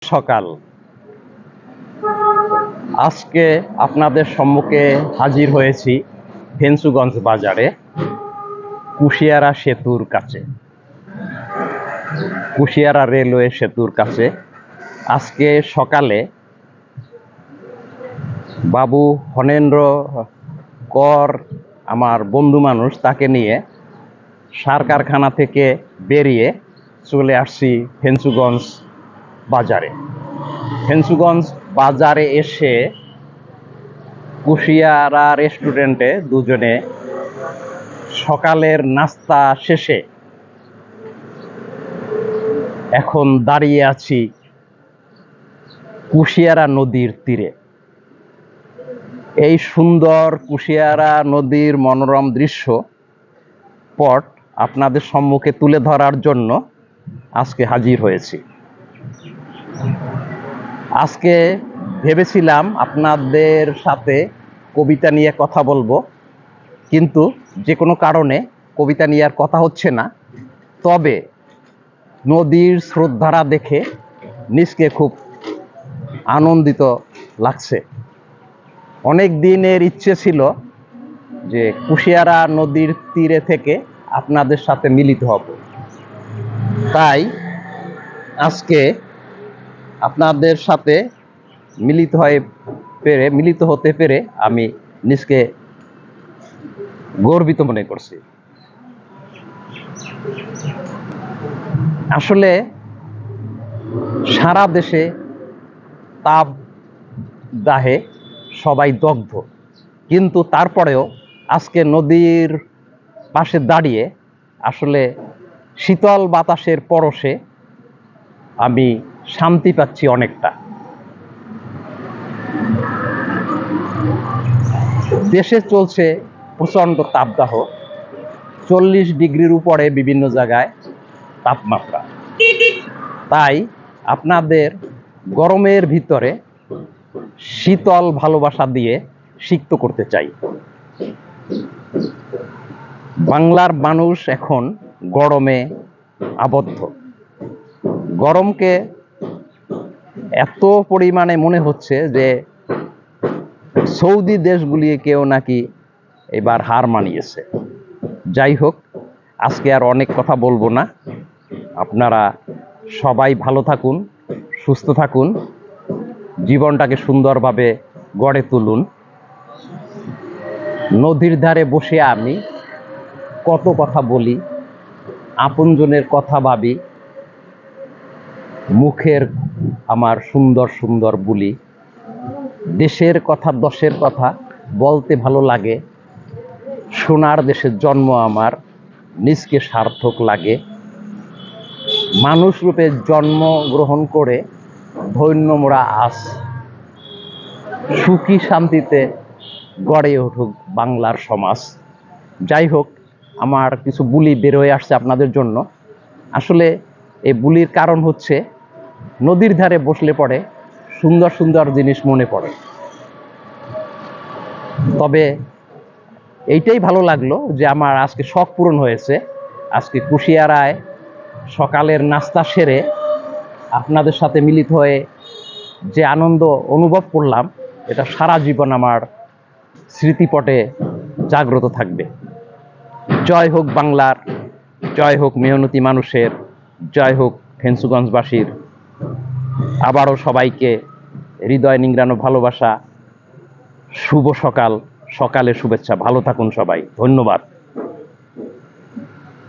সকাল আজকে আপনাদের সম্মুখে হাজির হয়েছি ফেঞ্চুগঞ্জ বাজারে কুশিয়ারা সেতুর কাছে, কুশিয়ারা রেলওয়ে সেতুর কাছে। আজকে সকালে বাবু ফণেন্দ্র কর আমার বন্ধু মানুষ, তাকে নিয়ে সার কারখানা থেকে বেরিয়ে চলে আসছি ফেঞ্চুগঞ্জ বাজারে। ফেঞ্চুগঞ্জ বাজারে এসে কুশিয়ারা রেস্টুরেন্টে দুজনে সকালের নাস্তা শেষে এখন দাঁড়িয়ে আছি কুশিয়ারা নদীর তীরে। এই সুন্দর কুশিয়ারা নদীর মনোরম দৃশ্য পট আপনাদের সম্মুখে তুলে ধরার জন্য আজকে হাজির হয়েছি। আজকে ভেবেছিলাম আপনাদের সাথে কবিতা নিয়ে কথা বলবো, কিন্তু যে কোনো কারণে কবিতা নিয়ে আর কথা হচ্ছে না। তবে নদীর স্রোতধারা দেখে নিজকে খুব আনন্দিত লাগছে। অনেক দিনের ইচ্ছে ছিল যে কুশিয়ারা নদীর তীরে থেকে আপনাদের সাথে মিলিত হব, তাই আজকে আপনাদের সাথে মিলিত হতে পেরে আমি নিজকে গর্বিত মনে করছি। আসলে সারা দেশে তাপ দাহে সবাই দগ্ধ, কিন্তু তারপরেও আজকে নদীর পাশে দাঁড়িয়ে আসলে শীতল বাতাসের পরশে আমি শান্তি পাচ্ছি অনেকটা। দেশে চলছে প্রচণ্ড তাপদাহ, 40 ডিগ্রির উপরে বিভিন্ন জায়গায় তাপমাত্রা। তাই আপনাদের গরমের ভিতরে শীতল ভালোবাসা দিয়ে সিক্ত করতে চাই। বাংলার মানুষ এখন গরমে আবদ্ধ। গরমকে এত পরিমাণে মনে হচ্ছে যে সৌদি দেশগুলিকেও নাকি এবার হার মানিয়েছে। যাই হোক, আজকে আর অনেক কথা বলবো না। আপনারা সবাই ভালো থাকুন, সুস্থ থাকুন, জীবনটাকে সুন্দরভাবে গড়ে তুলুন। নদীর ধারে বসে আমি কত কথা বলি, আপনজনের কথা ভাবি, মুখের আমার সুন্দর সুন্দর বুলি। দেশের কথা, দশের কথা বলতে ভালো লাগে। সোনার দেশের জন্ম আমার, নিজকে সার্থক লাগে। মানুষ রূপে জন্ম গ্রহণ করে ধন্য মোরা আস। সুখী শান্তিতে গড়ে উঠুক বাংলার সমাজ। যাই হোক, আমার কিছু বুলি বের হয়ে আসছে আপনাদের জন্য। আসলে এই বুলির কারণ হচ্ছে নদীর ধারে বসলে পরে সুন্দর সুন্দর জিনিস মনে পড়ে। তবে এইটাই ভালো লাগলো যে আমার আজকে শখ পূরণ হয়েছে। আজকে কুশিয়ারায় সকালের নাস্তা সেরে আপনাদের সাথে মিলিত হয়ে যে আনন্দ অনুভব করলাম, এটা সারা জীবন আমার স্মৃতিপটে জাগ্রত থাকবে। জয় হোক বাংলার, জয় হোক মেহনতি মানুষের, জয় হোক ফেঞ্চুগঞ্জবাসীর। আবারও সবাইকে হৃদয় নিংড়ানো ভালোবাসা, শুভ সকাল, সকালে শুভেচ্ছা। ভালো থাকুন সবাই, ধন্যবাদ।